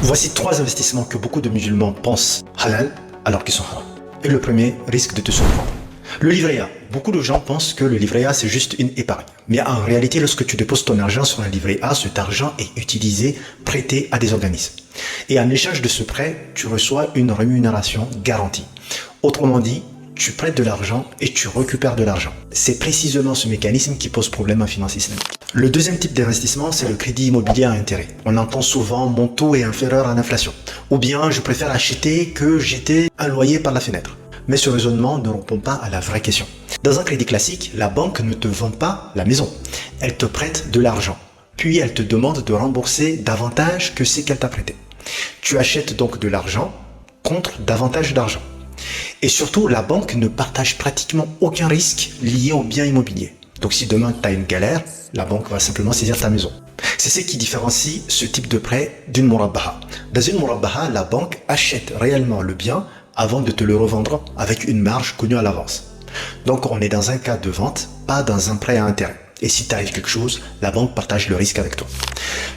Voici 3 investissements que beaucoup de musulmans pensent halal alors qu'ils sont haram. Et le premier risque de te surprendre. Le livret A. Beaucoup de gens pensent que le livret A c'est juste une épargne. Mais en réalité, lorsque tu déposes ton argent sur un livret A, cet argent est utilisé, prêté à des organismes. Et en échange de ce prêt, tu reçois une rémunération garantie. Autrement dit, tu prêtes de l'argent et tu récupères de l'argent. C'est précisément ce mécanisme qui pose problème en finance islamique. Le deuxième type d'investissement, c'est le crédit immobilier à intérêt. On entend souvent mon taux est inférieur à l'inflation. Ou bien je préfère acheter que jeter un loyer par la fenêtre. Mais ce raisonnement ne répond pas à la vraie question. Dans un crédit classique, la banque ne te vend pas la maison. Elle te prête de l'argent. Puis elle te demande de rembourser davantage que ce qu'elle t'a prêté. Tu achètes donc de l'argent contre davantage d'argent. Et surtout, la banque ne partage pratiquement aucun risque lié au bien immobilier. Donc si demain tu as une galère, la banque va simplement saisir ta maison. C'est ce qui différencie ce type de prêt d'une murabbaha. Dans une murabbaha, la banque achète réellement le bien avant de te le revendre avec une marge connue à l'avance. Donc on est dans un cas de vente, pas dans un prêt à intérêt. Et si t'arrive quelque chose, la banque partage le risque avec toi.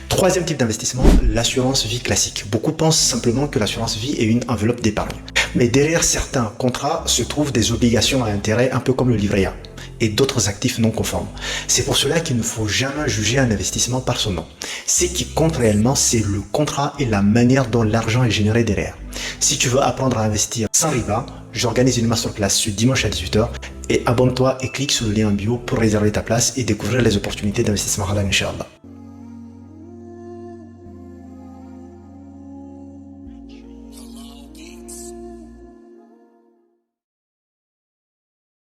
Troisième type d'investissement, l'assurance vie classique. Beaucoup pensent simplement que l'assurance vie est une enveloppe d'épargne. Mais derrière certains contrats se trouvent des obligations à intérêt un peu comme le livret A et d'autres actifs non conformes. C'est pour cela qu'il ne faut jamais juger un investissement par son nom. Ce qui compte réellement, c'est le contrat et la manière dont l'argent est généré derrière. Si tu veux apprendre à investir sans riba, j'organise une masterclass ce dimanche à 18h et abonne-toi et clique sur le lien en bio pour réserver ta place et découvrir les opportunités d'investissement halal, Inch'Allah.